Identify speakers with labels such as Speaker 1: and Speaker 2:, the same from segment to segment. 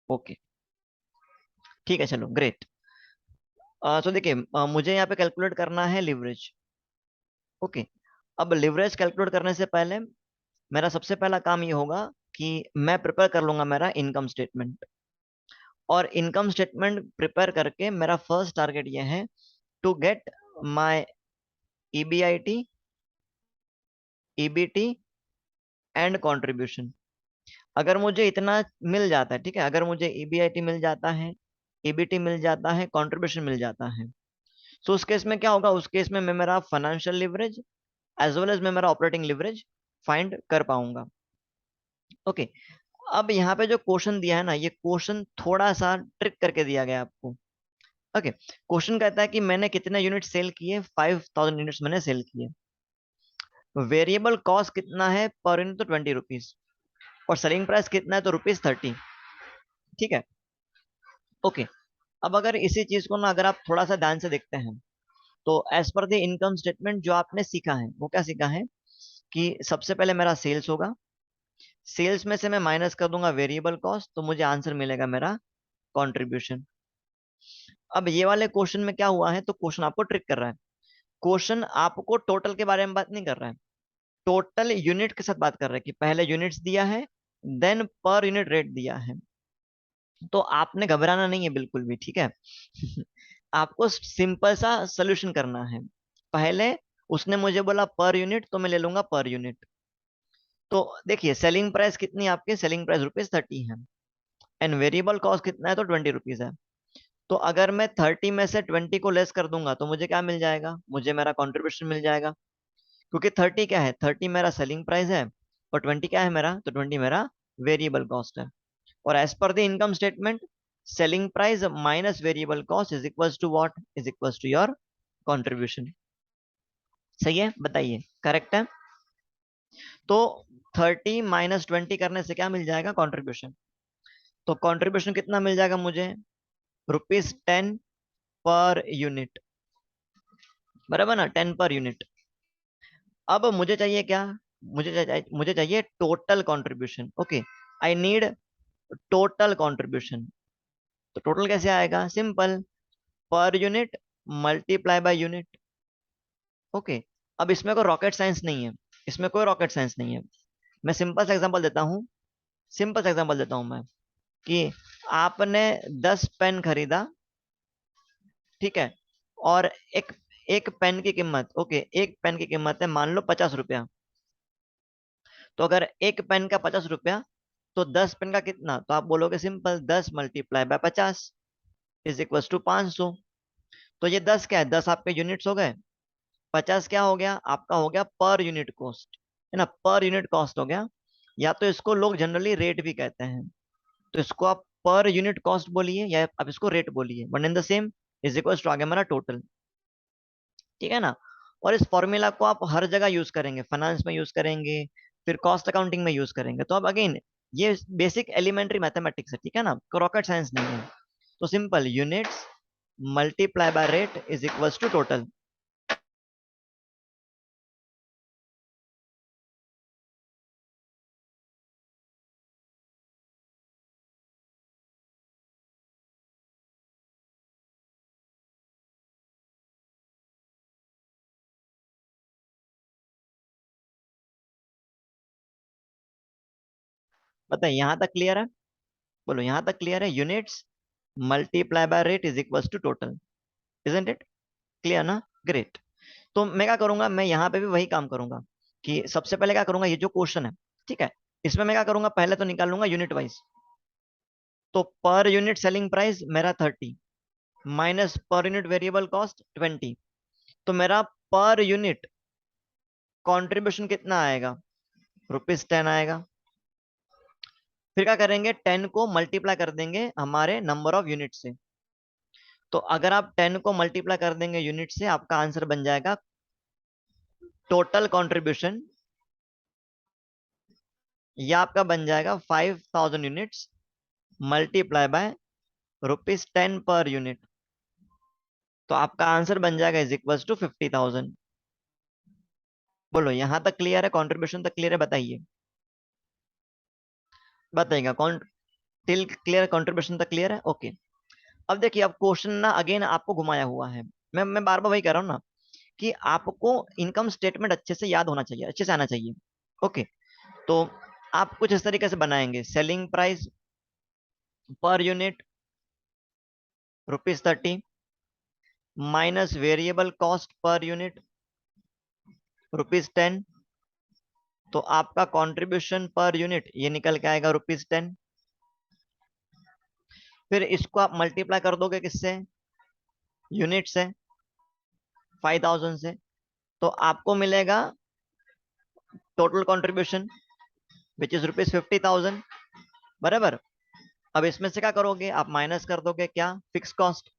Speaker 1: Okay, ठीक है, चलो ग्रेट। तो देखिए, मुझे यहाँ पे कैलकुलेट करना है लिवरेज। ओके, अब लिवरेज कैलकुलेट करने से पहले मेरा सबसे पहला काम ये होगा कि मैं प्रिपेयर कर लूंगा मेरा इनकम स्टेटमेंट। और इनकम स्टेटमेंट प्रिपेयर करके मेरा फर्स्ट टारगेट ये है to get my EBIT, EBT and contribution. अगर मुझे इतना मिल जाता है, ठीक है, अगर मुझे ईबीआईटी मिल जाता है, ईबीटी मिल जाता है, कंट्रीब्यूशन मिल जाता है, तो उस केस में क्या होगा, उस केस में मैं मेरा financial leverage as well as मैं मेरा ऑपरेटिंग लिवरेज फाइंड कर पाऊंगा। ओके, अब यहाँ पे जो क्वेश्चन दिया है ना, ये क्वेश्चन थोड़ा सा ट्रिक करके दिया गया है आपको। ओके, क्वेश्चन कहता है कि मैंने कितने यूनिट सेल किए, 5000 यूनिट्स मैंने सेल किए। वेरिएबल कॉस्ट कितना है पर यूनिट, तो 20 रुपीज, और सेलिंग प्राइस कितना है, तो ₹30। ठीक है। ओके, अब अगर इसी चीज को ना अगर आप थोड़ा सा ध्यान से देखते हैं, तो as per the income statement जो आपने सीखा है वो क्या सीखा है कि सबसे पहले मेरा सेल्स होगा, सेल्स में से मैं माइनस कर दूंगा वेरिएबल कॉस्ट, तो मुझे आंसर मिलेगा मेरा कंट्रीब्यूशन। अब ये वाले क्वेश्चन में क्या हुआ है, तो क्वेश्चन आपको ट्रिक कर रहा है। क्वेश्चन आपको टोटल के बारे में बात नहीं कर रहा है, टोटल यूनिट के साथ बात कर रहा है कि पहले यूनिट्स दिया है, देन पर यूनिट रेट दिया है। तो आपने घबराना नहीं है बिल्कुल भी, ठीक है। आपको सिंपल सा सोल्यूशन करना है। पहले उसने मुझे बोला पर यूनिट, तो मैं ले लूंगा पर यूनिट। तो देखिए, सेलिंग प्राइस कितनी है आपकी, सेलिंग प्राइस ₹30 है, एंड वेरिएबल कॉस्ट कितना है, तो ₹20 है। तो अगर मैं 30 में से 20 को लेस कर दूंगा, तो मुझे क्या मिल जाएगा, मुझे मेरा कॉन्ट्रीब्यूशन मिल जाएगा। क्योंकि 30 क्या है, 30 मेरा सेलिंग प्राइस है, और 20 क्या है मेरा, तो 20 मेरा वेरिएबल कॉस्ट है। और as per the income statement, selling price minus variable cost is equals to what, is equals to your contribution. सही है, बताइए, करेक्ट है। तो 30 - 20 करने से क्या मिल जाएगा, कंट्रीब्यूशन। तो कंट्रीब्यूशन कितना मिल जाएगा मुझे, ₹10 पर यूनिट, बराबर ना, 10 पर यूनिट। अब मुझे चाहिए क्या, मुझे चाहिए total contribution. Okay, I need total contribution. तो टोटल कैसे आएगा, simple, per unit multiply by unit. Okay, अब इसमें कोई रॉकेट साइंस नहीं है, इसमें कोई रॉकेट साइंस नहीं है। मैं सिंपल सा एग्जांपल देता हूँ, सिंपल सा एग्जांपल देता हूँ मैं, कि आपने 10 पेन खरीदा, ठीक है, और एक एक पेन की कीमत, ओके, एक पेन की कीमत है मान लो ₹50। तो अगर एक पेन का ₹50, तो 10 पेन का कितना, तो आप बोलोगे simple, 10 multiply by 50 is equal to 500। तो ये 10 क्या है, 10 आपके यूनिट्स हो गए, 50 क्या हो गया, आपका हो गया पर यूनिट कॉस्ट, है ना, पर यूनिट कॉस्ट हो गया। या तो इसको लोग जनरली रेट भी कहते हैं, तो इसको आप पर यूनिट कॉस्ट बोलिए या आप इसको रेट बोलिए, one in the same, is equal to आ गया हमारा टोटल। ठीक है ना। और इस फॉर्मूला को आप हर जगह यूज करेंगे, फाइनेंस में यूज करेंगे, फिर कॉस्ट अकाउंटिंग में यूज करेंगे। तो अब अगेन, ये बेसिक एलिमेंट्री मैथमेटिक्स है, ठीक है ना, रॉकेट साइंस नहीं है। तो simple, units multiply by rate is equals to total. बताइए, यहां तक क्लियर है, बोलो यहां तक क्लियर है, units multiply by rate is equals to total, isn't it clear ना, ग्रेट। तो मैं क्या करूंगा, मैं यहाँ पे भी वही काम करूंगा, कि सबसे पहले क्या करूंगा, ये जो क्वेश्चन है, ठीक है, इसमें मैं क्या करूंगा, पहले तो निकाल लूंगा यूनिट वाइज। तो पर यूनिट सेलिंग प्राइस मेरा 30 minus per unit variable cost 20, तो मेरा पर यूनिट कंट्रीब्यूशन कितना आएगा, ₹10 आएगा। फिर क्या करेंगे, 10 को मल्टीप्लाई कर देंगे हमारे नंबर ऑफ यूनिट से। तो अगर आप 10 को मल्टीप्लाई कर देंगे यूनिट से, आपका आंसर बन जाएगा टोटल कंट्रीब्यूशन, ये आपका बन जाएगा 5000 units multiply bye ₹10 per unit. तो आपका आंसर बन जाएगा इज इक्वल टू 50,000। बोलो यहां तक क्लियर है, कंट्रीब्यूशन तक क्लियर है, बताइए, बताइएगा कौन। टिल क्लियर, कंट्रीब्यूशन तक क्लियर है? ओके। अब देखिए, अब क्वेश्चन ना अगेन आपको घुमाया हुआ है। मैं बार बार वही कह रहा हूँ ना कि आपको इनकम स्टेटमेंट अच्छे से याद होना चाहिए, अच्छे से आना चाहिए। ओके, तो आप कुछ इस तरीके से बनाएंगे, selling price per unit ₹30 minus variable cost per unit ₹10। तो आपका कंट्रीब्यूशन पर यूनिट ये निकल के आएगा ₹10। फिर इसको आप मल्टीप्लाई कर दोगे किससे? यूनिट से, 5000 से। तो आपको मिलेगा टोटल कंट्रीब्यूशन विच इज ₹50,000, बराबर। अब इसमें से क्या करोगे आप? माइनस कर दोगे क्या? Fix cost.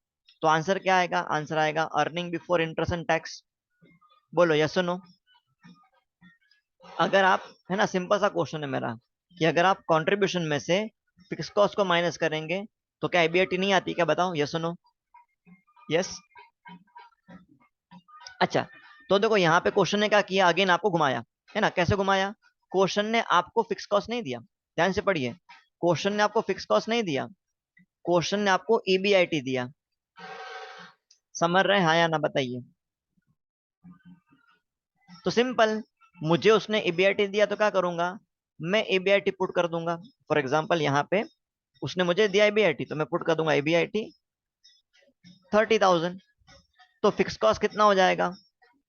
Speaker 1: तो आंसर क्या आएगा? आंसर आएगा earning before interest and tax. बोलो यस और नो। अगर आप, है ना, सिंपल सा क्वेश्चन है मेरा कि अगर आप कंट्रीब्यूशन में से फिक्स कॉस्ट को माइनस करेंगे तो क्या ईबीआईटी नहीं आती? क्या बताओ, यस और नो? यस। अच्छा, तो देखो यहाँ पे क्वेश्चन ने क्या किया, अगेन आपको घुमाया, है ना? कैसे घुमाया? क्वेश्चन ने आपको फिक्स कॉस्ट नहीं दिया, ध्यान से पढ़िए। क्वेश्चन ने आपको फिक्स कॉस्ट नहीं दिया, क्वेश्चन ने आपको ईबीआईटी दिया। समझ रहे हैं हाँ या ना, बताइए। तो सिंपल, मुझे उसने ईबीआईटी दिया तो क्या करूंगा? मैं ईबीआईटी पुट कर दूंगा। फॉर एग्जांपल यहाँ पे उसने मुझे दिया ईबीआईटी, तो मैं पुट कर दूंगा ईबीआईटी 30,000। तो फिक्स कॉस्ट कितना हो जाएगा?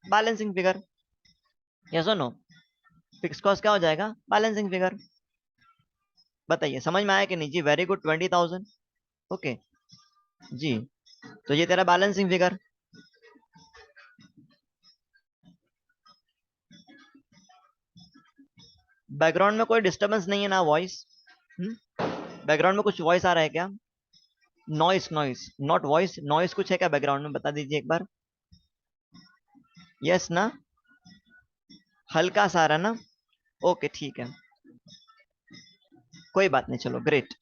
Speaker 1: Balancing figure. यस और नो? फिक्स कॉस्ट क्या हो जाएगा? Balancing figure. बताइए समझ में आया कि नहीं जी? Very good, 20,000। ओके जी, तो ये तेरा बैलेंसिंग फिगर। बैकग्राउंड में कोई डिस्टरबेंस नहीं है ना? वॉइस? बैकग्राउंड में कुछ वॉइस आ रहा है क्या? Noise, noise not voice, noise कुछ है क्या बैकग्राउंड में? बता दीजिए एक बार। यस ना? हल्का सा आ रहा ना? ओके ठीक है, कोई बात नहीं, चलो ग्रेट।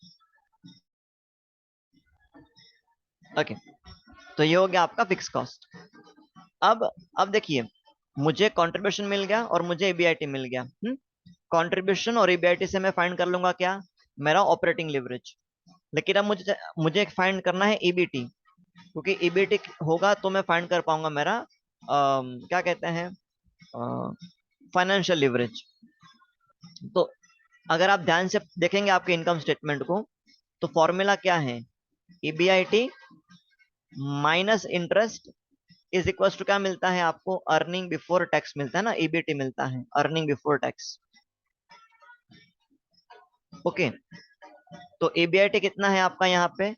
Speaker 1: ओके, तो ये हो गया आपका फिक्स कॉस्ट। अब देखिए, मुझे कंट्रीब्यूशन मिल गया और मुझे ईबीआईटी मिल गया। कंट्रीब्यूशन और ईबीआईटी से मैं फाइंड कर लूंगा क्या? मेरा ऑपरेटिंग लिवरेज। लेकिन अब मुझे मुझे फाइंड करना है ईबीटी, क्योंकि ईबीटी होगा तो मैं फाइंड कर पाऊंगा मेरा क्या कहते हैं, फाइनेंशियल लिवरेज। तो अगर आप ध्यान से देखेंगे आपके इनकम स्टेटमेंट को, तो फॉर्मूला क्या है? EBIT minus interest is equal to क्या मिलता है आपको? अर्निंग बिफोर टैक्स मिलता है ना, ईबीटी मिलता है, अर्निंग बिफोर टैक्स। ओके, तो ईबीआईटी कितना है आपका यहाँ पे?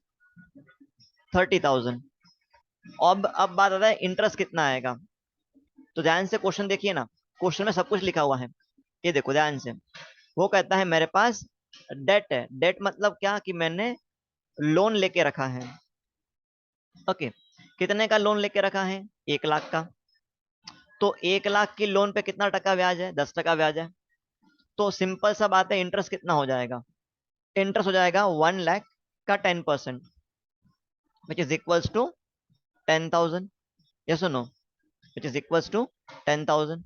Speaker 1: 30,000। अब बात आता है इंटरेस्ट कितना आएगा। तो ध्यान से क्वेश्चन देखिए ना, क्वेश्चन में सब कुछ लिखा हुआ है, ये देखो ध्यान से। वो कहता है मेरे पास डेट है, डेट मतलब क्या कि मैंने लोन लेके रखा है। ओके, कितने का लोन लेके रखा है? 1 लाख का। तो 1 लाख की लोन पे कितना टका ब्याज है? 10 टका ब्याज है। तो सिंपल सा बात है, इंटरेस्ट कितना हो जाएगा? इंटरेस्ट हो जाएगा 1 लाख का 10%, which is equals to 10,000। Yes और no? Which is equals to 10,000।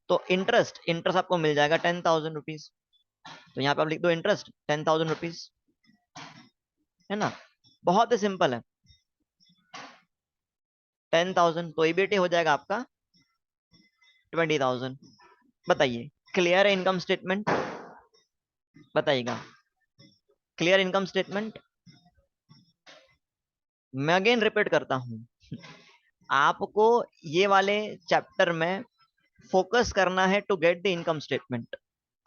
Speaker 1: तो इंटरेस्ट इंटरेस्ट आपको मिल जाएगा 10,000 रुपीज। तो यहाँ पे आप लिख दो इंटरेस्ट 10,000 रुपीज, है ना? बहुत ही सिंपल है। 10,000, तो ईबीटी हो जाएगा आपका 20,000। बताइए, क्लियर है इनकम स्टेटमेंट? बताइएगा, क्लियर इनकम स्टेटमेंट? मैं अगेन रिपीट करता हूं, आपको ये वाले चैप्टर में फोकस करना है to get the income statement.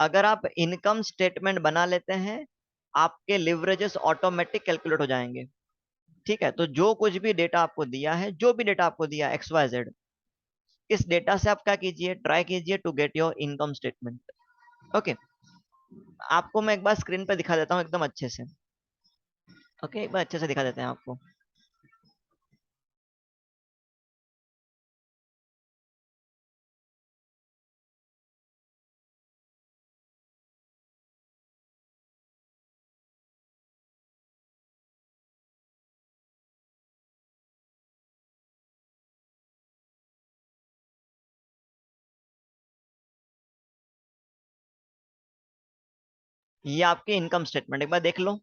Speaker 1: अगर आप इनकम स्टेटमेंट बना लेते हैं, आपके लिवरेजेस ऑटोमेटिक कैलकुलेट हो जाएंगे। ठीक है, तो जो कुछ भी डेटा आपको दिया है, जो भी डेटा आपको दिया एक्स वाई जेड, इस डेटा से आप क्या कीजिए? ट्राई कीजिए to get your income statement. Okay, आपको मैं एक बार स्क्रीन पे दिखा देता हूँ एकदम अच्छे से। ओके, एक बार अच्छे से दिखा देते हैं आपको। ये आपकी इनकम स्टेटमेंट, एक बार देख लो,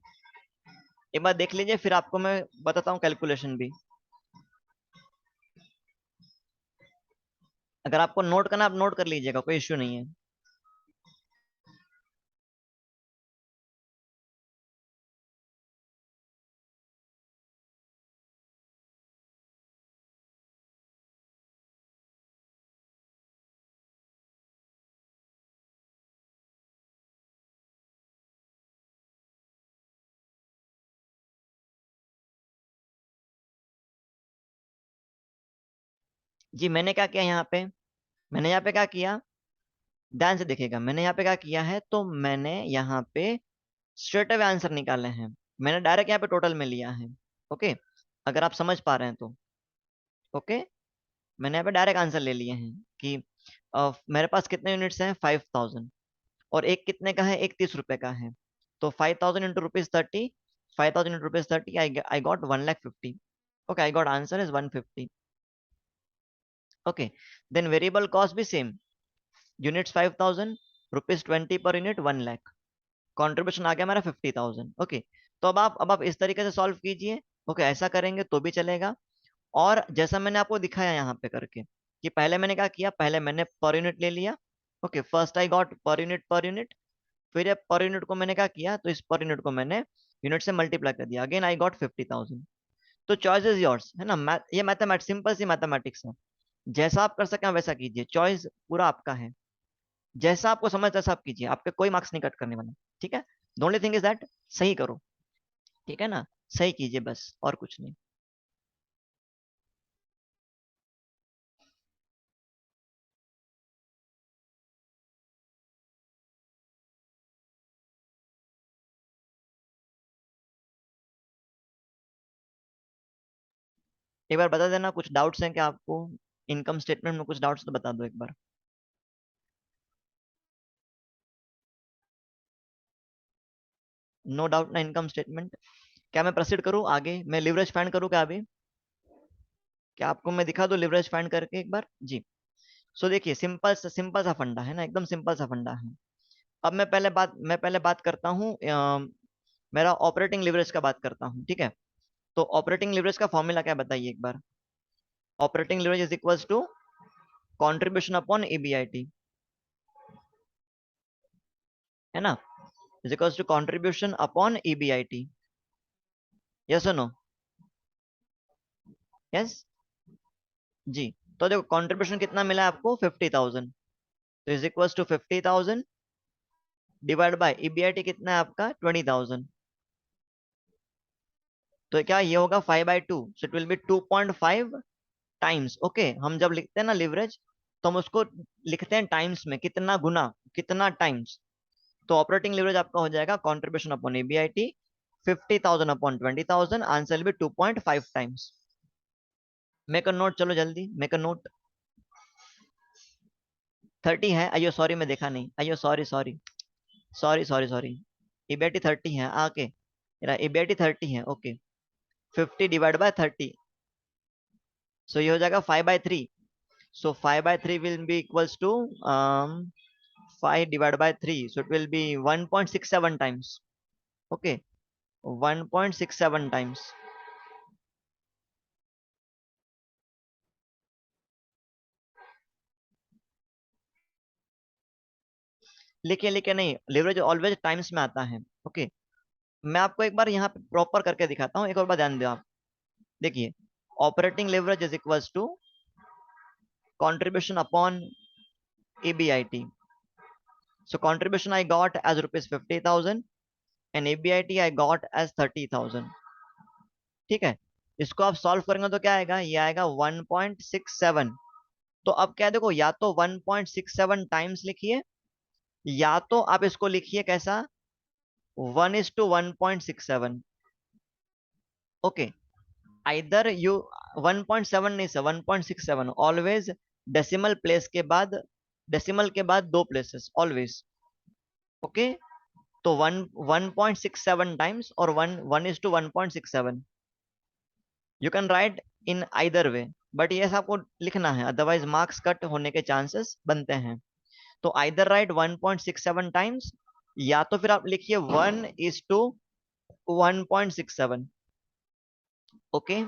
Speaker 1: एक बार देख लीजिए, फिर आपको मैं बताता हूँ कैलकुलेशन भी। अगर आपको नोट करना, आप नोट कर लीजिएगा, कोई इश्यू नहीं है। जी मैंने क्या किया यहाँ पे, मैंने यहाँ पे क्या किया, ध्यान से देखिएगा, मैंने यहाँ पे क्या किया है, तो मैंने यहाँ पे स्ट्रेट अवे आंसर निकाले हैं। मैंने डायरेक्ट यहाँ पे टोटल में लिया है। ओके, अगर आप समझ पा रहे हैं तो। ओके, मैंने यहाँ पे डायरेक्ट आंसर ले लिए हैं कि मेरे पास कितने यूनिट्स हैं, 5000, और एक कितने का है, एक 30 रुपए का है। तो 5000 into rupees 30, 5000 into rupees 30, I got 1,50,000। Okay, I got answer is 150। Okay, then variable cost भी same, units 5000, rupees 20 per unit, 1 lakh, contribution आ गया हमारा 50,000। ओके, तो अब आप इस तरीके से सॉल्व कीजिए। ओके, ऐसा करेंगे तो भी चलेगा। और जैसा मैंने आपको दिखाया यहाँ पे करके, कि पहले मैंने क्या किया, पहले मैंने पर यूनिट ले लिया। Okay, first I got per unit, per unit, फिर ये पर यूनिट को मैंने क्या किया, तो इस पर यूनिट को मैंने यूनिट से मल्टीप्लाई कर दिया, अगेन आई गॉट 50,000। तो चॉइस इज योर्स, है ना, ये मैथमेटिक्स, सिंपल सी मैथमेटिक्स है। जैसा आप कर सकें वैसा कीजिए, चॉइस पूरा आपका है। जैसा आपको समझ तैसा आप कीजिए, आपके कोई मार्क्स नहीं कट करने वाला। ठीक है, the only thing is that सही करो। ठीक है ना, सही कीजिए बस, और कुछ नहीं। एक बार बता देना, कुछ डाउट्स हैं क्या आपको, इनकम स्टेटमेंट में कुछ डाउट्स तो बता दो एक बार। नो डाउट ना इनकम स्टेटमेंट। क्या मैं प्रोसीड करूं आगे, मैं लिवरेज फाइंड करूं क्या अभी, क्या आपको मैं दिखा दूं लिवरेज फाइंड करके एक बार जी। सो देखिए, सिंपल सा फंडा है ना, एकदम सिंपल सा फंडा है। अब मैं पहले बात करता हूँ, मेरा ऑपरेटिंग लिवरेज का बात करता हूँ, ठीक है। तो ऑपरेटिंग लिवरेज का फॉर्मूला क्या है, बताइए एक बार। Operating leverage is equals to contribution upon EBIT, है ना, is equals to contribution upon EBIT. Yes और नो, यस, जी। तो देखो कंट्रीब्यूशन कितना मिला है आपको, 50,000, तो is equals to 50,000 divide by EBIT कितना है आपका, 20,000। तो क्या ये होगा 5/2, so it will be 2.5 times. Okay, हम जब लिखते हैं ना लिवरेज, तो हम उसको लिखते हैं टाइम्स में, कितना गुना, कितना टाइम्स। तो ऑपरेटिंग लिवरेज आपका हो जाएगा contribution upon EBIT, 50,000 upon 20,000, answer will be 2.5 times. Make a note, चलो जल्दी मेक अ नोट। 30 है, अयो सॉरी मैं देखा नहीं, अयो sorry sorry, sorry sorry sorry, EBIT 30 है आके, मेरा ईबीआईटी 30 है। ओके, 50 डिवाइड बाय 30, सो ये हो जाएगा 5/3। So 5/3 will be equals to 5 divided by 3. So it will be 1.67 times. Okay, 1.67 times. लिखिए लिखिए नहीं, लिवरेज ऑलवेज टाइम्स में आता है। ओके, मैं आपको एक बार यहाँ पे प्रॉपर करके दिखाता हूँ, एक और बार ध्यान दो आप। देखिए, operating leverage is equals to contribution upon EBIT. So contribution I got as rupees 50,000 and EBIT I got as 30,000। ठीक है, इसको आप सॉल्व करेंगे तो क्या आएगा, ये आएगा 1.67। तो अब क्या है, देखो, या तो 1.67 टाइम्स लिखिए, या तो आप इसको लिखिए कैसा, 1:1.67। ओके, आइदर यू 1.7 नहीं सर, 1.67 ऑलवेज, डेसिमल प्लेस के बाद, डेसिमल के बाद दो प्लेसेस ऑलवेज। ओके, तो 1.67 टाइम्स और 1:1.67, you can write in either way, but ये आपको लिखना है, अदरवाइज मार्क्स कट होने के चांसेस बनते हैं। तो आइदर राइट 1.67 टाइम्स, या तो फिर आप लिखिए 1:1.67। Okay,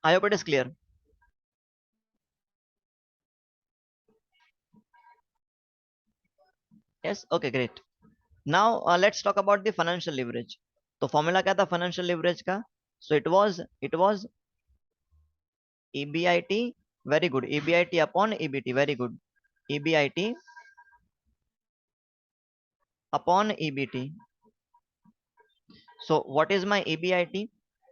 Speaker 1: I hope it is clear. Yes, okay great. Now let's talk about the financial leverage. तो फॉर्मूला क्या था फाइनेंशियल लिवरेज का? So it was EBIT, very good, EBIT upon EBT, very good, EBIT upon EBT। So what is my EBIT?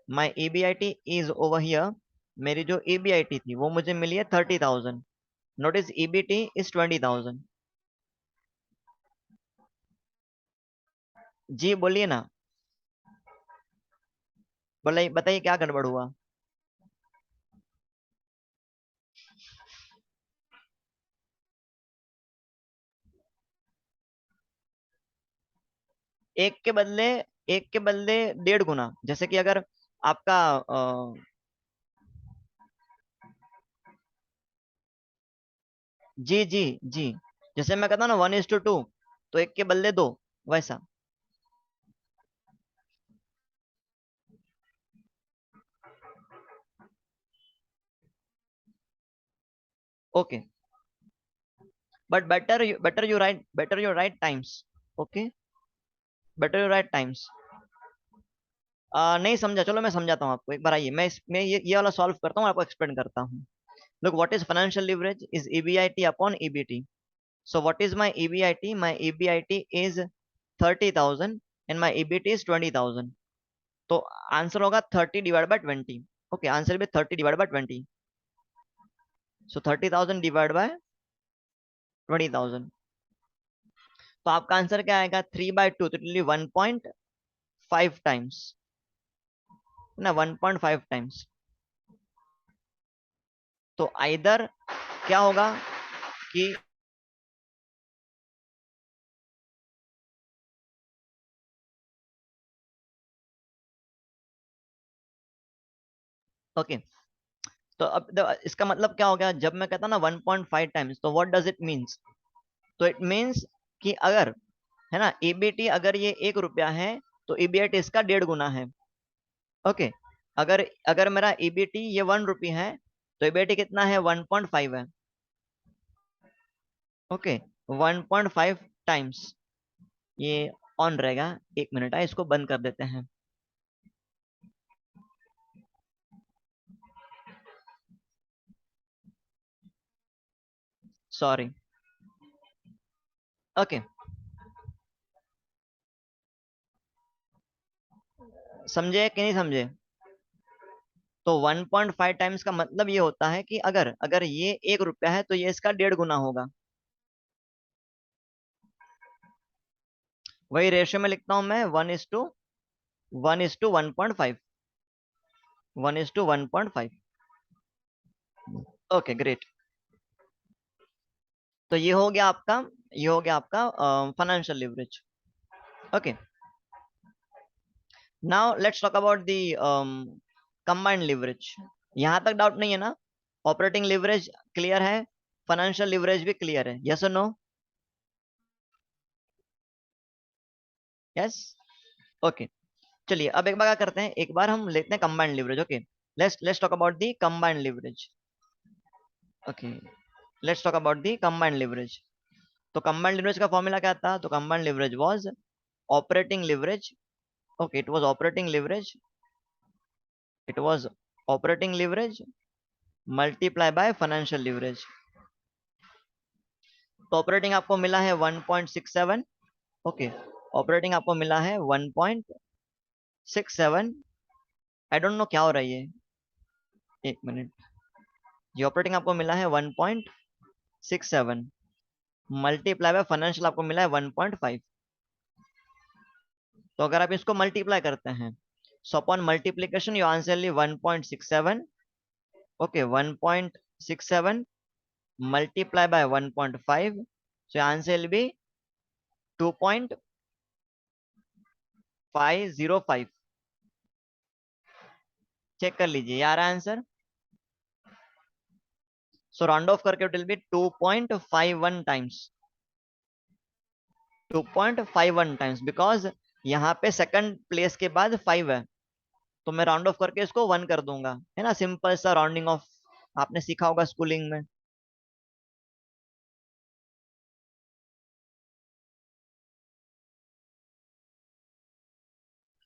Speaker 1: My EBIT is over here. मेरी जो EBIT थी वो मुझे मिली है 30,000। Notice EBT is 20,000। जी बोलिए ना, बोलिए, बताइए क्या गड़बड़ हुआ। एक के बदले एक के बदले 1.5 गुना, जैसे कि अगर आपका जी जी जी, जैसे मैं कहता हूँ ना 1:2, तो एक के बदले दो, वैसा। Okay, but better you right times. Okay, better you right times. नहीं समझा, चलो मैं समझाता हूँ आपको, एक बार आइए, मैं ये वाला सॉल्व करता हूँ, आपको एक्सप्लेन करता हूँ। Look, what is financial leverage is EBIT upon EBT। So what is my EBIT? My EBIT is 30,000 and my EBT is 20,000। तो आंसर होगा 30 डिवाइड बाय 20। ओके, आंसर भी 30 divide by 20। So 30,000 divide by 20,000। तो आपका answer क्या आएगा? 3/2, तो 1.5 times ना, 1.5 times. तो आइदर क्या होगा कि ओके, तो अब इसका मतलब क्या हो गया जब मैं कहता ना 1.5 टाइम्स, तो व्हाट डज इट मीन्स? तो इट मीन्स कि अगर, है ना, EBT अगर ये 1 रुपया है तो EBIT इसका 1.5 गुना है। ओके, अगर अगर मेरा EBT ये 1 रुपी है तो EBIT कितना है? 1.5 है। Okay, 1.5 times. ये ऑन रहेगा, 1 मिनट है, इसको बंद कर देते हैं। सॉरी। ओके, समझे कि नहीं समझे? तो 1.5 टाइम्स का मतलब ये होता है कि अगर अगर ये 1 रुपया है तो ये इसका 1.5 गुना होगा। वही रेशियो में लिखता हूं मैं, 1:1.5। 1:1.5। Okay great. तो ये हो गया आपका financial leverage. Okay, now let's talk about the combined leverage. यहां तक डाउट नहीं है ना? ऑपरेटिंग लिवरेज क्लियर है, फाइनेंशियल लिवरेज भी क्लियर है, यस और नो? Yes, okay. चलिए अब एक बार क्या करते हैं, एक बार हम लेते हैं combined leverage. Okay, let's talk about the combined leverage. Okay, let's talk about the combined leverage. तो कंबाइंड लिवरेज का फॉर्मूला क्या था? तो combined leverage was operating leverage. Okay, it was operating leverage, it was operating leverage multiply by financial leverage. तो operating आपको मिला है 1.67। Okay, operating आपको मिला है 1.67। आई डोंट नो क्या हो रही है, 1 मिनट। जी, ऑपरेटिंग आपको मिला है 1.67 मल्टीप्लाई बाय फाइनेंशियल आपको मिला है 1.5। तो अगर आप इसको मल्टीप्लाई करते हैं, so upon multiplication you answer ली 1.67। Okay, 1.67 multiply by 1.5, so answer will be 2.505। Check कर लीजिए यार आंसर। सो राउंड ऑफ करके it will be 2.51 times. 2.51 times, because यहाँ पे सेकंड प्लेस के बाद 5 है, तो मैं राउंड ऑफ करके इसको 1 कर दूंगा, है ना, सिंपल सा राउंडिंग ऑफ, आपने सीखा होगा स्कूलिंग में।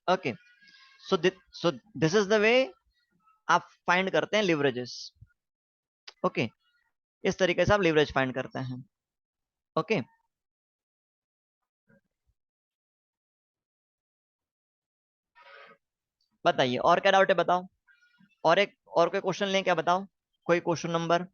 Speaker 1: Okay, so so this is the way आप फाइंड करते हैं लिवरेजेस। ओके, इस तरीके से आप लिवरेज फाइंड करते हैं। ओके, बताइए और क्या डाउट है, बताओ। और एक और कोई क्वेश्चन लें क्या, बताओ, कोई question number.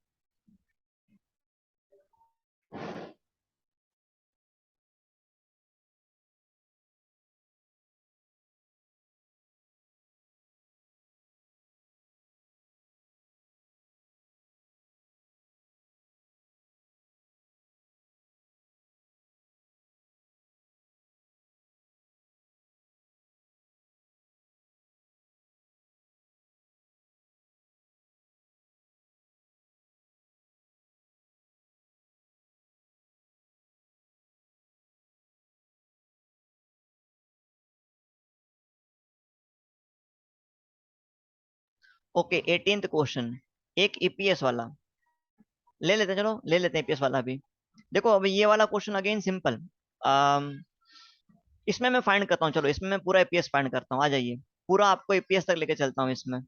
Speaker 1: Okay, 18th question, एक ईपीएस वाला ले लेते हैं, चलो ले लेते हैं ईपीएस वाला भी। देखो अभी ये वाला क्वेश्चन अगेन सिंपल, इसमें मैं फाइंड करता हूँ, चलो इसमें मैं पूरा एपीएस फाइंड करता हूँ, आ जाइए, पूरा आपको एपीएस तक लेके चलता हूँ इसमें।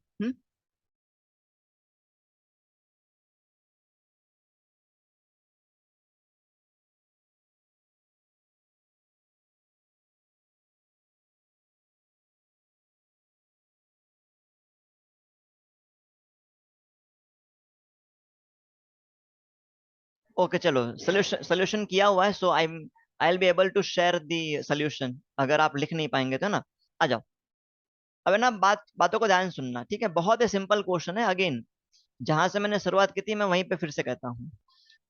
Speaker 1: ओके चलो, सोल्यूशन सोल्यूशन किया हुआ है, so I will be able to share the solution, अगर आप लिख नहीं पाएंगे तो ना। आ जाओ, अब है ना, बातों को ध्यान से सुनना, ठीक है, बहुत ही सिंपल क्वेश्चन है, अगेन जहां से मैंने शुरुआत की थी मैं वहीं पे फिर से कहता हूँ।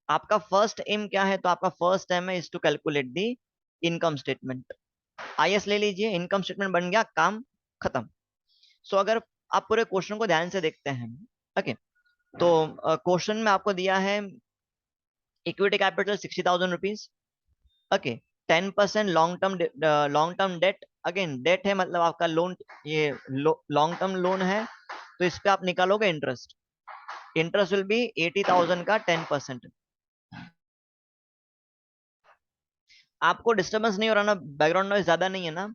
Speaker 1: आपका फर्स्ट एम क्या है, तो आपका फर्स्ट एम है is to calculate the income statement. IS ले लीजिए, इनकम स्टेटमेंट बन गया, काम खत्म। सो अगर आप पूरे क्वेश्चन को ध्यान से देखते हैं, ओके, तो क्वेश्चन में आपको दिया है equity capital 60,000 rupees. Okay, 10% long term debt, again debt है मतलब आपका लोन, ये लॉन्ग टर्म लोन है, तो इस पे आप निकालोगे इंटरेस्ट, इंटरेस्ट विल बी 80,000 का 10%। आपको डिस्टर्बेंस नहीं हो रहा ना, बैकग्राउंड नॉइज ज्यादा नहीं है ना?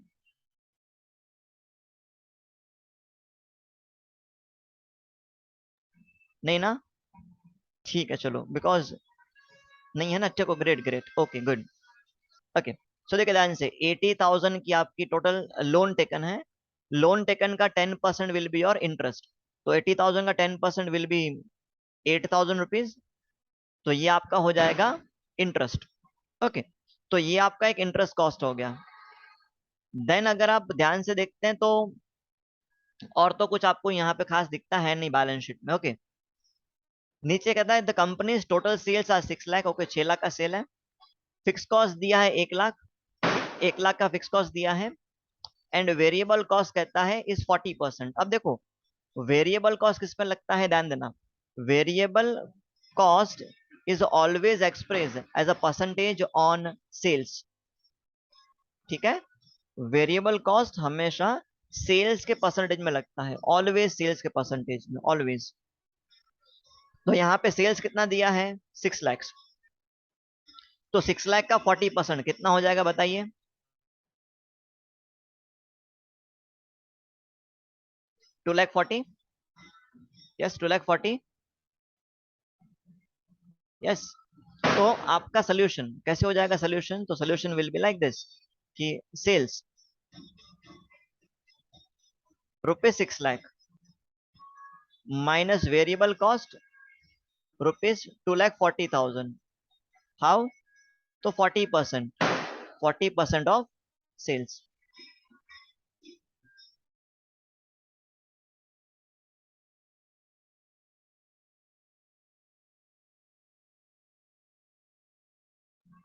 Speaker 1: नहीं ना? ठीक है चलो, बिकॉज नहीं है ना, चलो great great, okay good. Okay, so देखिए ध्यान से, 80,000 की आपकी टोटल लोन टेकन है, लोन टेकन का 10% विल बी योर इंटरेस्ट, तो 80,000 का 10% विल बी 8,000 रुपीज, तो ये आपका हो जाएगा इंटरेस्ट। ओके, तो ये आपका एक इंटरेस्ट कॉस्ट हो गया। देन अगर आप ध्यान से देखते हैं तो और तो कुछ आपको यहाँ पे खास दिखता है नहीं बैलेंस शीट में। ओके, नीचे कहता है the company total sales are 6 lakh, okay 6 lakh का सेल है, फिक्स कॉस्ट दिया है 1 लाख, 1 लाख का फिक्स कॉस्ट दिया है, एंड वेरिएबल कॉस्ट कहता है इज 40%। अब देखो, वेरिएबल कॉस्ट किस पे लगता है, ध्यान देना, variable cost is always express as a percentage on sales, ठीक है, वेरिएबल कॉस्ट हमेशा सेल्स के परसेंटेज में लगता है, ऑलवेज सेल्स के परसेंटेज में, ऑलवेज। तो यहाँ पे सेल्स कितना दिया है, 6 लाख, तो 6 लाख का 40% कितना हो जाएगा बताइए? 2 लाख 40, यस 2 लाख 40, यस। तो आपका सोल्यूशन कैसे हो जाएगा, सोल्यूशन तो solution will be like this, कि sales ₹6 lakh minus variable cost ₹2,40,000, how, तो 40%, 40% ऑफ सेल्स।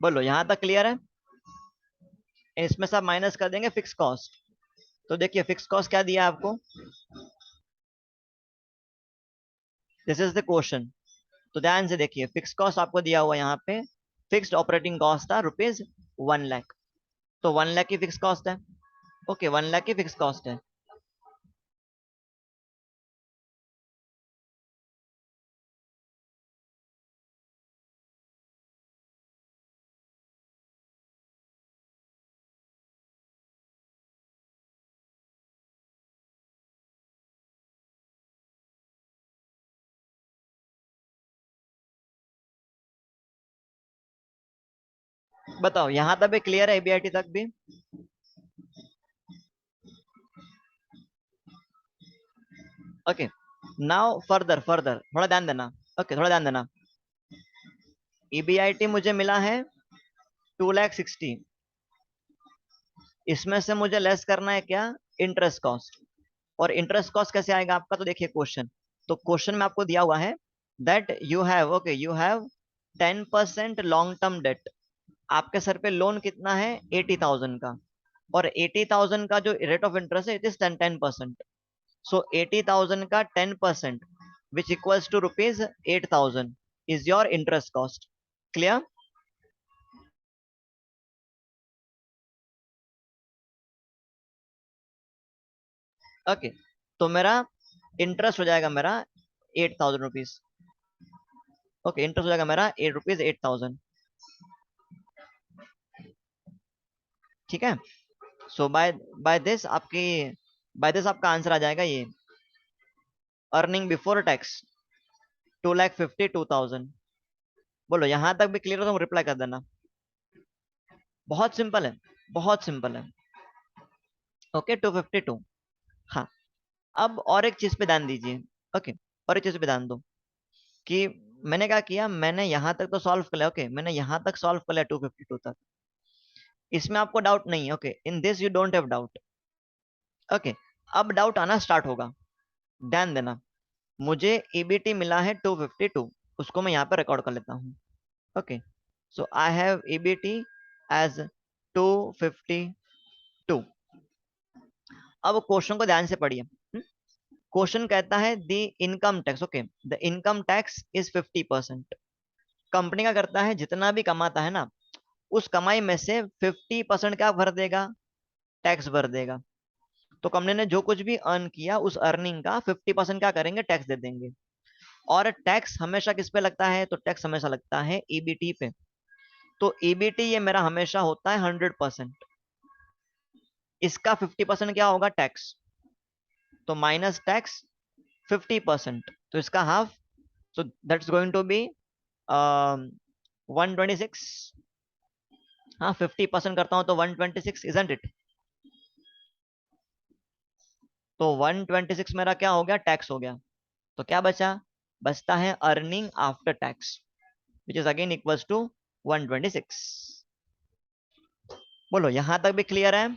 Speaker 1: बोलो यहां तक क्लियर है? इसमें सब माइनस कर देंगे फिक्स कॉस्ट, तो देखिए फिक्स कॉस्ट क्या दिया आपको, दिस इज द क्वेश्चन, तो ध्यान से देखिए, फिक्स कॉस्ट आपको दिया हुआ यहाँ पे, फिक्स्ड ऑपरेटिंग कॉस्ट था ₹1 लाख, तो 1 लाख की फिक्स कॉस्ट है। ओके, 1 लाख की फिक्स कॉस्ट है। बताओ यहां तक भी क्लियर है, एबीआईटी तक भी? ओके, नाउ फर्दर फर्दर थोड़ा ध्यान देना। ओके, थोड़ा ध्यान देना। ईबीआईटी मुझे मिला है 2,60,000। इसमें से मुझे लेस करना है क्या? Interest cost. और इंटरेस्ट कॉस्ट कैसे आएगा आपका? तो देखिए क्वेश्चन, तो क्वेश्चन में आपको दिया हुआ है that you have, okay, you have 10% long term debt. आपके सर पे लोन कितना है? 80,000 का। और 80,000 का जो रेट ऑफ इंटरेस्ट है, इट इज 10%। सो 80,000 का 10%, which equals to rupees 8,000, is your interest cost. Clear? Okay, तो मेरा इंटरेस्ट हो जाएगा मेरा 8,000 रुपीज। ओके, इंटरेस्ट हो जाएगा मेरा रुपीज 8,000। ठीक है। सो बाय बाय दिस आपकी, बाय दिस आपका आंसर आ जाएगा ये, अर्निंग बिफोर टैक्स 2,52,000। बोलो यहां तक भी क्लियर हो तो रिप्लाई कर देना। बहुत सिंपल है, बहुत सिंपल है। ओके, 252। हाँ, अब और एक चीज पे ध्यान दीजिए। ओके, और एक चीज पे ध्यान दो कि मैंने क्या किया, मैंने यहां तक तो सॉल्व कर लिया। ओके, मैंने यहां तक सॉल्व कर लिया 252 तक। इसमें आपको डाउट नहीं है। Okay, in this you don't have doubt. Okay, अब डाउट आना स्टार्ट होगा। ध्यान देना, मुझे ईबीटी मिला है 252, उसको मैं यहाँ पे रिकॉर्ड कर लेता हूँ। Okay, so I have EBT as 252। अब क्वेश्चन को ध्यान से पढ़िए। क्वेश्चन कहता है the income tax, okay, the income tax is 50%। Company का करता है जितना भी कमाता है ना, उस कमाई में से 50% क्या भर देगा? टैक्स भर देगा। तो कंपनी ने जो कुछ भी अर्न किया, उस अर्निंग का 50% क्या करेंगे? टैक्स दे देंगे। और टैक्स हमेशा किस पे लगता है? तो टैक्स हमेशा लगता है ईबीटी पे। तो ईबीटी ये मेरा हमेशा होता है 100%। इसका 50% क्या होगा? टैक्स। तो माइनस टैक्स 50%, तो इसका half. So that's going to be 126। हाँ, 50% करता हूं तो 126, इजंट इट? तो 126 मेरा क्या हो गया? टैक्स हो गया। तो क्या बचा? बचता है earning after tax, which is again equals to 126। बोलो यहां तक भी क्लियर है?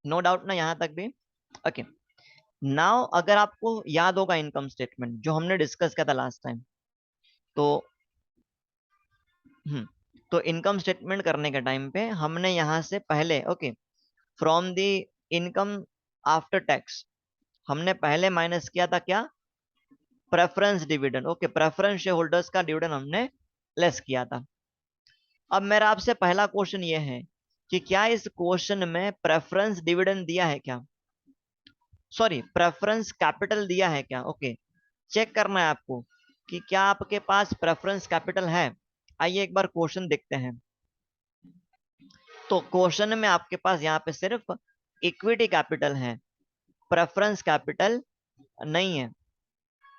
Speaker 1: नो डाउट ना यहां तक भी? ओके, नाउ अगर आपको याद होगा इनकम स्टेटमेंट जो हमने डिस्कस किया था लास्ट टाइम, तो तो इनकम स्टेटमेंट करने के टाइम पे हमने यहां से पहले, okay, from the income after tax, हमने पहले माइनस किया था क्या? Preference dividend. Okay, preference share holders का डिविडेंड हमने लेस किया था। अब मेरा आपसे पहला क्वेश्चन ये है कि क्या इस क्वेश्चन में प्रेफरेंस डिविडेंड दिया है क्या? सॉरी, प्रेफरेंस कैपिटल दिया है क्या? ओके, चेक करना है आपको कि क्या आपके पास प्रेफरेंस कैपिटल है। आइए एक बार क्वेश्चन देखते हैं। तो क्वेश्चन में आपके पास यहाँ पे सिर्फ इक्विटी कैपिटल है, प्रेफरेंस कैपिटल नहीं है।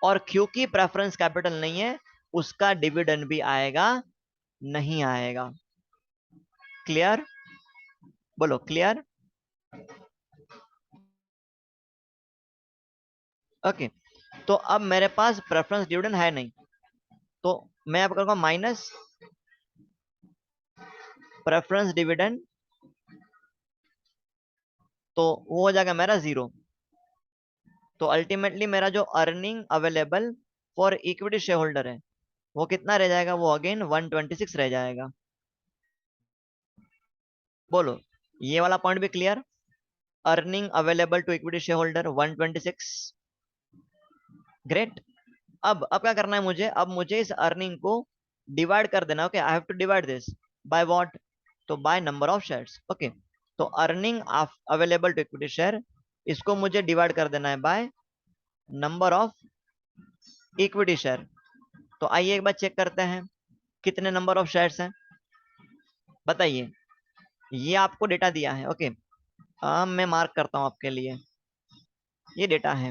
Speaker 1: और क्योंकि प्रेफरेंस कैपिटल नहीं है, उसका डिविडेंड भी आएगा नहीं आएगा। क्लियर? बोलो क्लियर? ओके, तो अब मेरे पास प्रेफरेंस डिविडेंड है नहीं, तो मैं अब करूंगा माइनस प्रेफरेंस डिविडेंड, तो वो हो जाएगा मेरा 0। तो अल्टीमेटली मेरा जो earning available for equity share holder है, वो कितना रह जाएगा? वो अगेन 126 रह जाएगा। बोलो ये वाला पॉइंट भी clear? Earning available to equity share holder 126। Great. अब क्या करना है मुझे? अब मुझे इस अर्निंग को डिवाइड कर देना। Okay, I have to divide this. By what? तो by number of shares. Okay, तो earning available to equity share, इसको मुझे डिवाइड कर देना है by number of equity share. तो आइए एक बार चेक करते हैं कितने नंबर ऑफ शेयर्स हैं, बताइए। ये आपको डेटा दिया है। ओके, मैं मार्क करता हूं आपके लिए, ये डेटा है।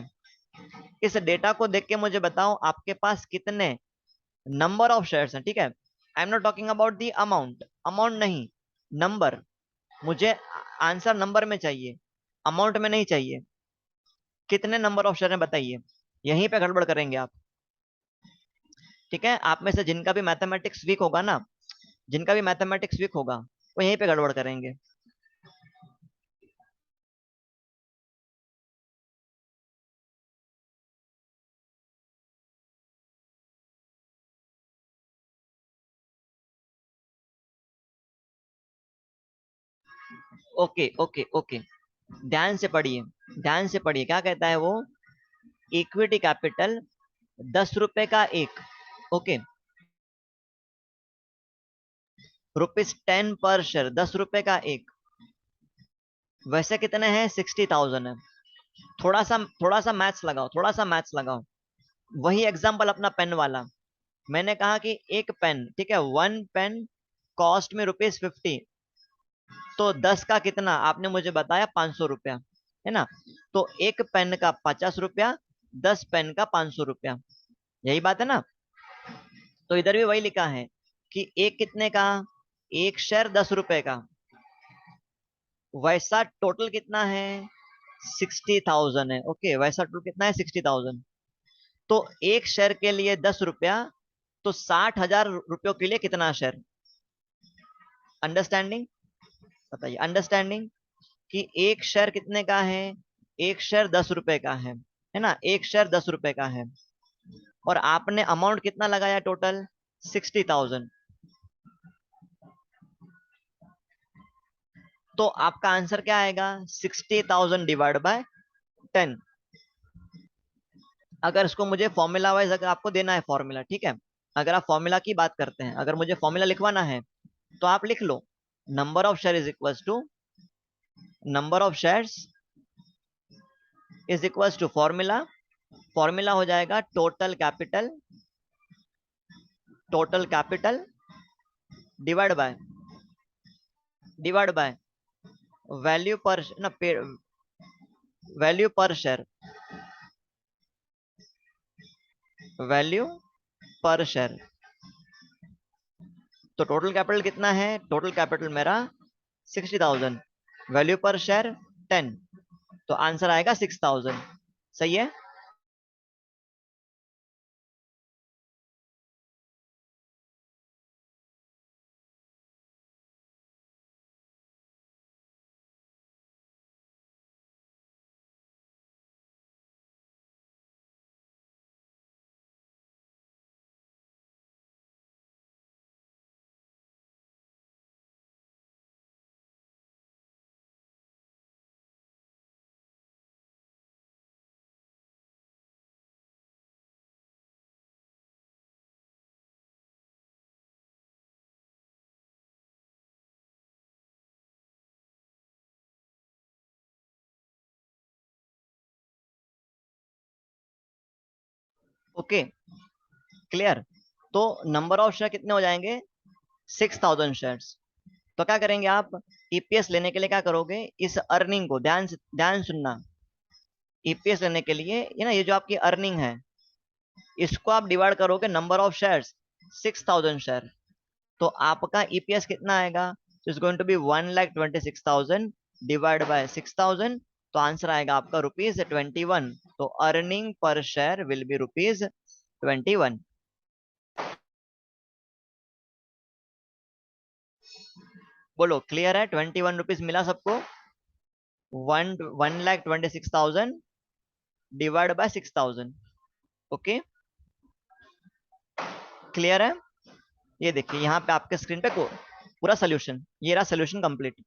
Speaker 1: इस डेटा को देख के मुझे बताओ आपके पास कितने नंबर ऑफ शेयर्स हैं। ठीक है, I am not talking about the amount, amount नहीं, नंबर। मुझे आंसर नंबर में चाहिए, अमाउंट में नहीं चाहिए। कितने नंबर ऑफ शेयर हैं बताइए, यहीं पे गड़बड़ करेंगे आप। ठीक है, आप में से जिनका भी मैथमेटिक्स वीक होगा ना, जिनका भी मैथमेटिक्स वीक होगा वो यहीं पे गड़बड़ करेंगे। ओके ओके ओके, ध्यान से पढ़िए, ध्यान से पढ़िए, क्या कहता है वो। इक्विटी कैपिटल 10 रुपए का एक। ओके, ₹10 पर शेयर, 10 रुपए का एक। वैसे कितने हैं, 60,000 है। थोड़ा सा मैथ्स लगाओ, थोड़ा सा मैथ्स लगाओ। वही एग्जांपल अपना पेन वाला, मैंने कहा कि एक पेन, ठीक है, 1 पेन कॉस्ट में ₹50, तो 10 का कितना आपने मुझे बताया, 500 रुपया, है ना। तो एक पेन का 50 रुपया, 10 पेन का 500 रुपया, यही बात है ना। तो इधर भी वही लिखा है कि एक कितने का, एक शेयर 10 रुपए का, वैसा टोटल कितना है, 60,000 है। ओके, वैसा टोटल कितना है, 60,000। तो एक शेयर के लिए 10 रुपया, तो 60,000 रुपयों के लिए कितना शेयर। अंडरस्टैंडिंग, बताइए अंडरस्टैंडिंग, कि एक शेयर कितने का है, एक शेयर 10 रुपए का है ना, एक शेयर 10 रुपए का है। और आपने अमाउंट कितना लगाया टोटल, 60,000। तो आपका आंसर क्या आएगा, 60,000 डिवाइड बाय 10। अगर इसको मुझे फॉर्मूला वाइज अगर आपको देना है फॉर्मूला, ठीक है, अगर आप फॉर्मूला की बात करते हैं, अगर मुझे फॉर्मूला लिखवाना है तो आप लिख लो, number of share is equal to, number of shares is equal to formula, formula हो जाएगा total capital, total capital divide by, divide by value per ना, value per share, value per share. तो टोटल कैपिटल कितना है, total capital मेरा 60,000, value per share 10, तो answer आएगा 6,000। सही है। Okay, clear. तो नंबर ऑफ शेयर कितने हो जाएंगे, 6,000 शेयर्स। तो क्या करेंगे आप, ईपीएस लेने के लिए क्या करोगे, इस अर्निंग को ध्यान से, ध्यान सुनना। ईपीएस लेने के लिए ये ना, ये जो आपकी अर्निंग है, इसको आप डिवाइड करोगे नंबर ऑफ शेयर्स, 6,000 शेयर। तो आपका ईपीएस कितना आएगा, is going to be 1,26,000 divide by 6,000। तो आंसर आएगा आपका ₹21। तो earning per share will be ₹21। बोलो क्लियर है, ₹21 मिला सबको, 1,26,000 डिवाइड बाय 6,000। ओके, क्लियर है। ये देखिए यहाँ पे आपके स्क्रीन पे पूरा सोल्यूशन, ये रहा सोल्यूशन कंप्लीट।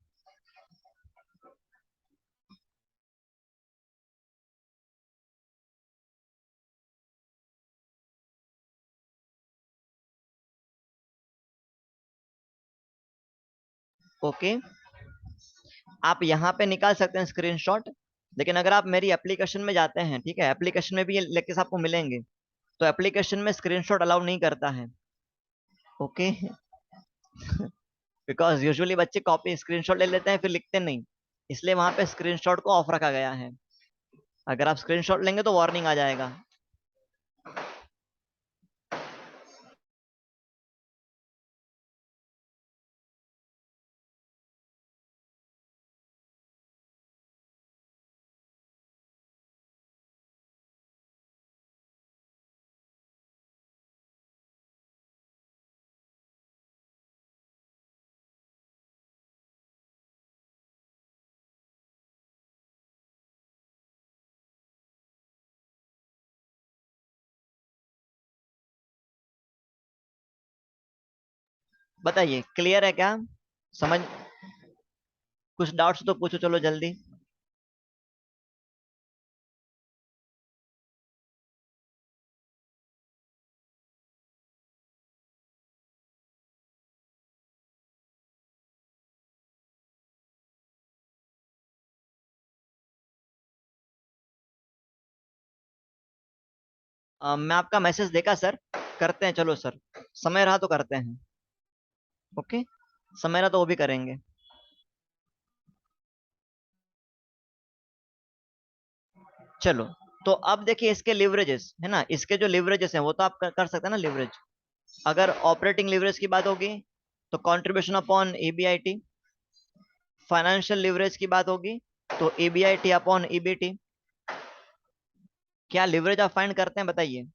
Speaker 1: ओके, आप यहाँ पे निकाल सकते हैं स्क्रीनशॉट, लेकिन अगर आप मेरी एप्लीकेशन में जाते हैं, ठीक है, एप्लीकेशन में भी ये लेक्चर्स आपको मिलेंगे, तो एप्लीकेशन में स्क्रीनशॉट अलाउ नहीं करता है। ओके बिकॉज यूजुअली बच्चे कॉपी स्क्रीनशॉट ले लेते हैं फिर लिखते नहीं, इसलिए वहां पे स्क्रीनशॉट को ऑफ रखा गया है। अगर आप स्क्रीनशॉट लेंगे तो वार्निंग आ जाएगा। बताइए, क्लियर है क्या? समझ? कुछ डाउट्स तो पूछो, चलो जल्दी। मैं आपका मैसेज देखा सर, करते हैं, चलो सर, समय रहा तो करते हैं। ओके, समय रहा तो वो भी करेंगे। चलो, तो अब देखिए इसके लिवरेजेस है ना, इसके जो लिवरेजेस हैं वो तो आप कर सकते हैं ना लिवरेज। अगर ऑपरेटिंग लिवरेज की बात होगी तो contribution upon EBIT, financial leverage की बात होगी तो ईबीआईटी अपॉन ईबीटी। क्या लिवरेज आप फाइंड करते हैं, बताइए।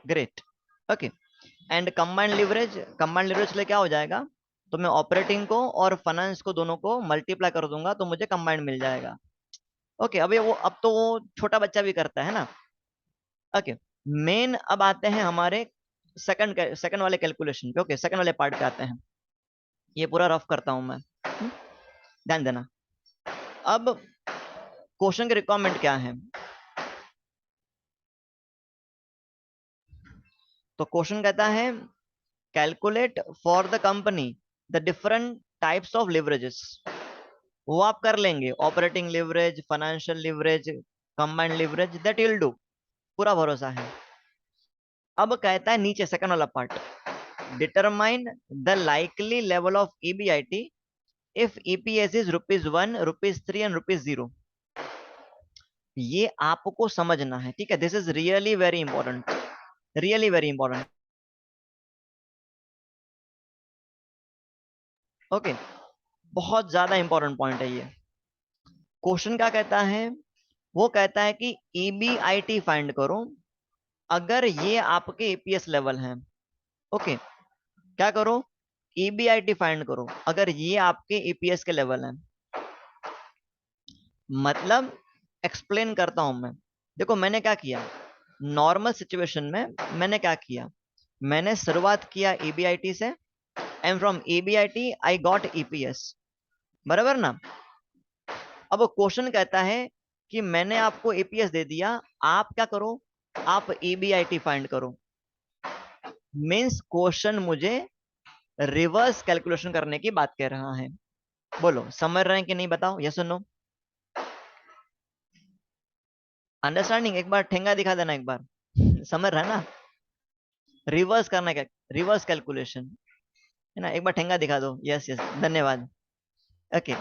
Speaker 1: Great. Okay, and combined leverage ले क्या हो जाएगा, तो मैं ऑपरेटिंग को और फाइनेंस को दोनों को मल्टीप्लाई कर दूंगा तो मुझे कंबाइंड मिल जाएगा। ओके, अब तो वो छोटा बच्चा भी करता है ना। ओके, मेन अब आते हैं हमारे सेकंड वाले कैलकुलेशन पे। ओके, सेकंड वाले पार्ट पे आते हैं, ये पूरा रफ करता हूं मैं। ध्यान देना। अब क्वेश्चन के रिक्वायरमेंट क्या है, तो क्वेश्चन कहता है calculate for the company the different types of leverages. वो आप कर लेंगे, operating leverage, financial leverage, combined leverage, that will do, पूरा भरोसा है। अब कहता है नीचे सेकंड वाला part, determine the likely level of EBIT if EPS is ₹1, ₹3 and ₹0। ये आपको समझना है, ठीक है, this is really very important, really very important. Okay, बहुत ज्यादा इंपॉर्टेंट पॉइंट है ये। क्वेश्चन क्या कहता है, वो कहता है कि ईबीआईटी फाइंड करो अगर ये आपके ईपीएस लेवल हैं। ओके, क्या करो, ईबीआईटी फाइंड करो अगर ये आपके ईपीएस के लेवल हैं। मतलब एक्सप्लेन करता हूं मैं। देखो मैंने क्या किया, नॉर्मल सिचुएशन में मैंने क्या किया, मैंने शुरुआत किया ईबीआईटी से, and from EBIT I got EPS, बराबर ना। अब क्वेश्चन कहता है कि मैंने आपको ईपीएस दे दिया, आप क्या करो, आप ईबीआईटी फाइंड करो। मीन्स क्वेश्चन मुझे रिवर्स कैलकुलेशन करने की बात कह रहा है। बोलो समझ रहे हैं कि नहीं, बताओ, यस और नो। अंडरस्टैंडिंग, एक बार ठेंगा दिखा देना एक बार समझ रहा है ना, रिवर्स करना क्या, रिवर्स कैलकुलेशन है ना, एक बार ठेंगा दिखा दो, यस यस, धन्यवाद। ओके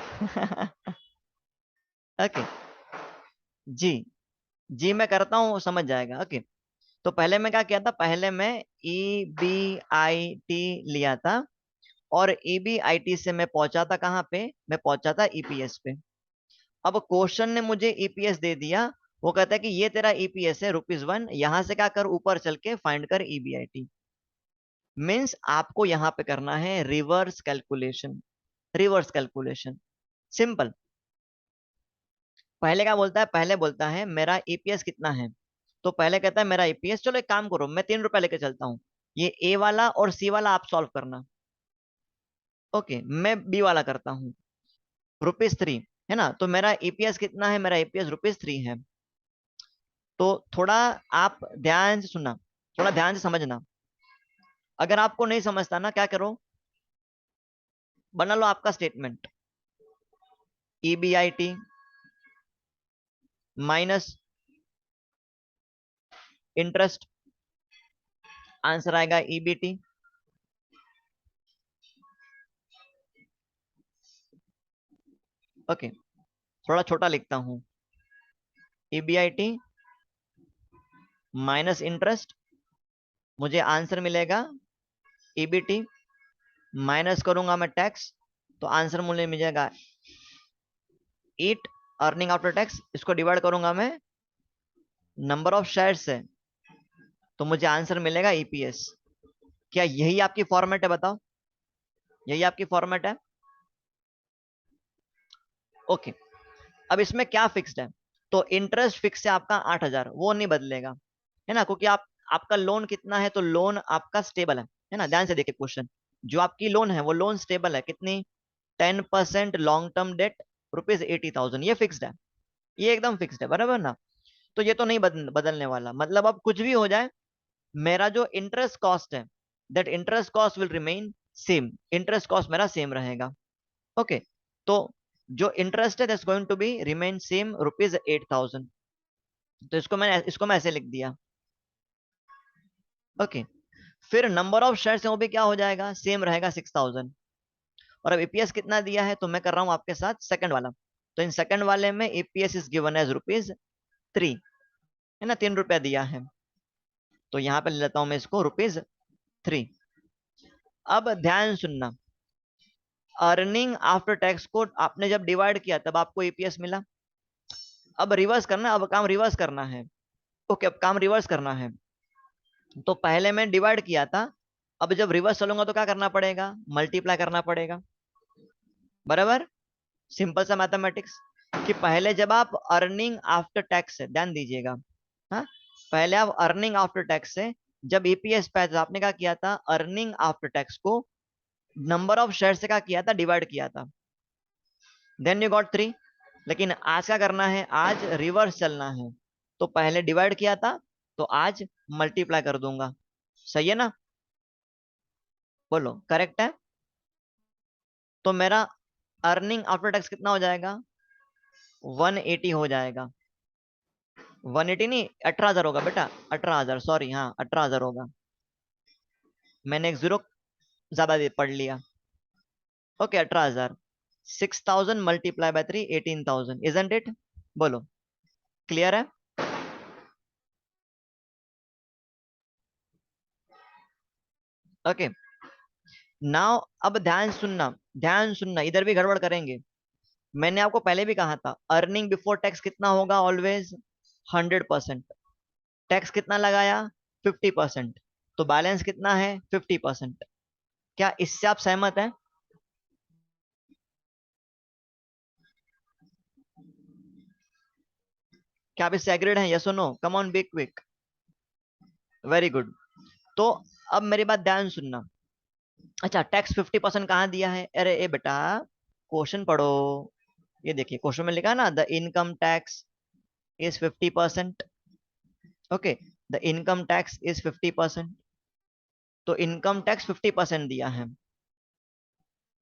Speaker 1: ओके, जी, जी मैं करता हूँ, समझ जाएगा। ओके, तो पहले मैं क्या किया था, पहले मैं ई बी आई टी लिया था, और ई बी आई टी से मैं पहुंचा था कहाँ पे, मैं पहुंचा था ईपीएस पे। अब क्वेश्चन ने मुझे ईपीएस दे दिया, वो कहता है कि ये तेरा ईपीएस है ₹1, यहां से क्या कर, ऊपर चल के फाइंड कर ईबीआईटी। मीन्स आपको यहां पे करना है reverse calculation, reverse calculation, simple. पहले क्या बोलता है, पहले बोलता है मेरा ईपीएस कितना है, तो पहले कहता है मेरा ईपीएस, चलो एक काम करो, मैं ₹3 लेके चलता हूँ, ये ए वाला और सी वाला आप सॉल्व करना। ओके, मैं बी वाला करता हूँ, ₹3। है ना। तो मेरा ईपीएस कितना है, मेरा ईपीएस ₹3 है। तो थोड़ा आप ध्यान से सुनना, थोड़ा ध्यान से समझना। अगर आपको नहीं समझता ना, क्या करो, बना लो आपका statement, EBIT minus interest, answer आएगा ईबीटी। ओके, थोड़ा छोटा लिखता हूं, ईबीआईटी माइनस इंटरेस्ट, मुझे आंसर मिलेगा ईबीटी, माइनस करूंगा मैं टैक्स, तो आंसर मुझे मिलेगा ईट, अर्निंग आफ्टर टैक्स। इसको डिवाइड करूंगा मैं नंबर ऑफ शेयर से, तो मुझे आंसर मिलेगा ईपीएस। क्या यही आपकी फॉर्मेट है, बताओ, यही आपकी फॉर्मेट है? ओके, अब इसमें क्या फिक्स्ड है? तो इंटरेस्ट फिक्स है आपका 8,000, वो नहीं बदलेगा, है ना, क्योंकि आपका लोन कितना है, तो लोन आपका स्टेबल है ना। ध्यान से देखिए क्वेश्चन, जो आपकी लोन है वो लोन स्टेबल है, कितनी, 10% लॉन्ग टर्म डेट, ₹80,000, ये फिक्स्ड है, ये एकदम फिक्स्ड है, बराबर ना। तो ये तो नहीं बदलने वाला, मतलब अब कुछ भी हो जाए, मेरा जो इंटरेस्ट कॉस्ट है, that interest cost will remain same, interest cost मेरा सेम रहेगा। ओके, तो जो इंटरेस्ट है that's going to be remain same, ₹8,000। तो इसको मैं ऐसे लिख दिया। ओके, फिर नंबर ऑफ शेयर्स है वो भी क्या हो जाएगा, सेम रहेगा, 6,000। और अब ईपीएस कितना दिया है, तो मैं कर रहा हूं आपके साथ सेकंड वाला। तो इन सेकंड वाले में ईपीएस इज गिवन एज ₹3, है ना, ₹3 दिया है। तो यहां पे ले लेता हूं मैं इसको ₹3। अब ध्यान सुनना, अर्निंग आफ्टर टैक्स को आपने जब डिवाइड किया तब आपको ईपीएस मिला। अब रिवर्स करना, अब काम रिवर्स करना है। ओके, अब काम रिवर्स करना है। तो पहले मैं डिवाइड किया था, अब जब रिवर्स चलूंगा तो क्या करना पड़ेगा, मल्टीप्लाई करना पड़ेगा, बराबर। सिंपल सा मैथमेटिक्स, कि पहले जब आप अर्निंग आफ्टर टैक्स से, ध्यान दीजिएगा, हाँ, पहले आप अर्निंग आफ्टर टैक्स से जब ईपीएस पे, तो आपने क्या किया था, अर्निंग आफ्टर टैक्स को नंबर ऑफ शेयर से क्या किया था, डिवाइड किया था, देन यू गॉट 3। लेकिन आज क्या करना है, आज रिवर्स चलना है, तो पहले डिवाइड किया था, तो आज मल्टीप्लाई कर दूंगा। सही है ना, बोलो करेक्ट है। तो मेरा अर्निंग आफ्टर टैक्स कितना हो जाएगा, 180 हो जाएगा। 180 नहीं, 18,000 होगा बेटा, 18,000, सॉरी, हाँ 18,000 होगा, मैंने एक जीरो ज्यादा पढ़ लिया। Okay, 18,000, 6,000 multiply by 3, 18,000, isn't it, बोलो, क्लियर है? ओके, नाउ अब ध्यान सुनना, ध्यान सुनना, इधर भी गड़बड़ करेंगे। मैंने आपको पहले भी कहा था, अर्निंग बिफोर टैक्स कितना होगा, ऑलवेज 100%। टैक्स कितना लगाया, 50%, तो बैलेंस कितना है, 50%। क्या इससे आप सहमत हैं? क्या आप इससे एग्रीड हैं, यस और no, come on be quick. Very good. तो अब मेरी बात ध्यान सुनना। अच्छा, टैक्स 50% कहाँ दिया है, अरे ए बेटा, क्वेश्चन पढ़ो। ये देखिए क्वेश्चन में लिखा है ना, the income tax is 50%। Okay, the income tax is 50%। तो इनकम टैक्स 50% दिया है,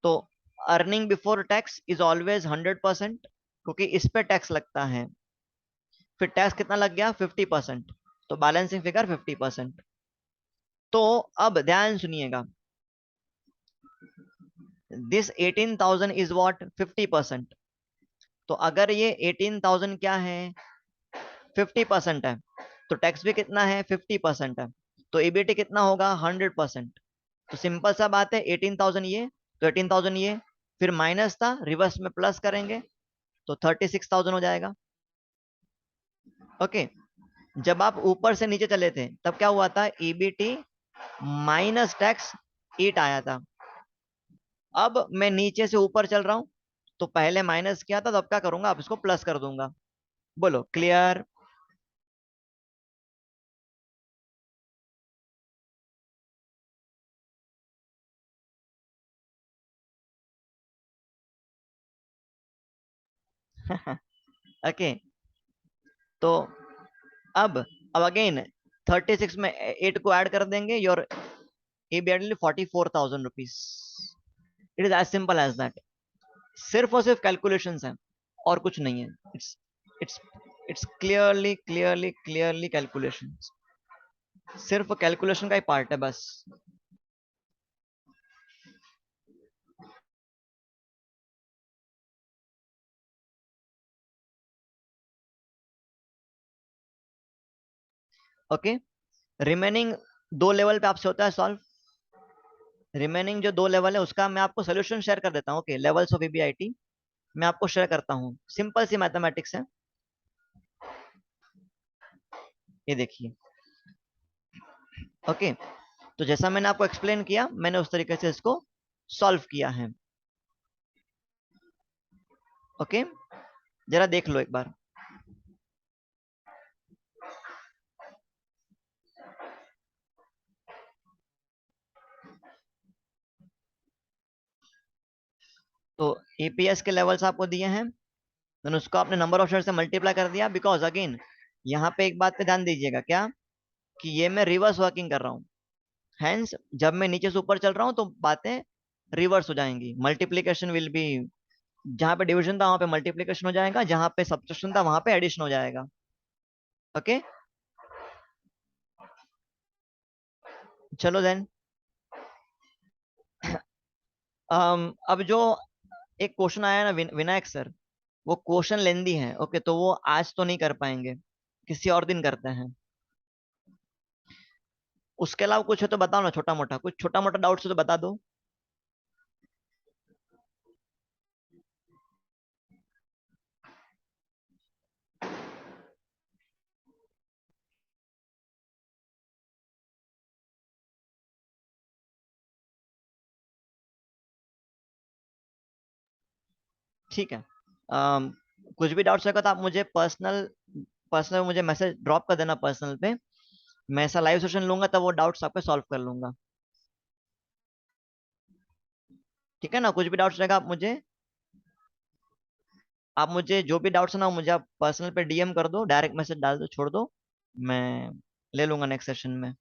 Speaker 1: तो earning before tax is always 100%, क्योंकि इस पे टैक्स लगता है। फिर टैक्स कितना लग गया, 50%, तो बैलेंसिंग फिगर 50%। तो अब ध्यान सुनिएगा, दिस 18,000 इज व्हाट, 50%। तो अगर ये 18,000 क्या है, 50% है, तो टैक्स भी कितना है, 50% है, तो ईबीटी कितना होगा, 100%। तो सिंपल सा बात है, 18,000 ये, तो 18,000 ये, फिर माइनस था, रिवर्स में प्लस करेंगे, तो 36,000 हो जाएगा। ओके, जब आप ऊपर से नीचे चले थे तब क्या हुआ था, ईबीटी माइनस टैक्स ईट आया था। अब मैं नीचे से ऊपर चल रहा हूं, तो पहले माइनस किया था, तो अब क्या करूंगा, अब इसको प्लस कर दूंगा। बोलो क्लियर? ओके, तो अब अगेन 36 में 8 को ऐड कर देंगे, your ABID 44,000 rupees. It is as simple as that. सिर्फ और सिर्फ कैलकुलेशंस हैं, और कुछ नहीं है। It's it's clearly clearly clearly calculations, सिर्फ कैलकुलेशन का ही पार्ट है बस। ओके, रिमेनिंग 2 लेवल पे आपसे होता है सॉल्व। रिमेनिंग जो 2 लेवल है उसका मैं आपको सोल्यूशन शेयर कर देता हूँ। ओके, लेवल्स ऑफ EBIT मैं आपको शेयर करता हूँ, सिंपल सी मैथमेटिक्स है। ये देखिए। ओके, तो जैसा मैंने आपको एक्सप्लेन किया, मैंने उस तरीके से इसको सॉल्व किया है। ओके, जरा देख लो एक बार। तो EPS के लेवल्स आपको दिए हैं, देन उसको आपने नंबर ऑफ शेयर से मल्टीप्लाई कर दिया, बिकॉज अगेन यहाँ पे एक बात पे ध्यान दीजिएगा क्या, कि ये मैं रिवर्स वर्किंग कर रहा हूँ। हैंस जब मैं नीचे से ऊपर चल रहा हूँ तो बातें रिवर्स हो जाएंगी। मल्टीप्लीकेशन विल बी, जहां पे डिवीजन था वहां पे मल्टीप्लीकेशन हो जाएगा, जहां पे सब्ट्रैक्शन था वहां पे एडिशन हो जाएगा। ओके, चलो देन। अब जो एक क्वेश्चन आया ना विनायक सर, वो क्वेश्चन लेंदी है। ओके, तो वो आज तो नहीं कर पाएंगे, किसी और दिन करते हैं। उसके अलावा कुछ है तो बताओ ना, छोटा मोटा कुछ, छोटा मोटा डाउट्स है तो बता दो। ठीक है, कुछ भी डाउट्स रहेगा तो आप मुझे पर्सनल पर्सनल मुझे मैसेज ड्रॉप कर देना पर्सनल पे। मैं ऐसा लाइव सेशन लूंगा तब वो डाउट्स आपके सॉल्व कर लूंगा। ठीक है ना, कुछ भी डाउट्स रहेगा आप मुझे जो भी डाउट्स है ना, मुझे आप पर्सनल पे DM कर दो, डायरेक्ट मैसेज डाल दो, छोड़ दो, मैं ले लूंगा नेक्स्ट सेशन में।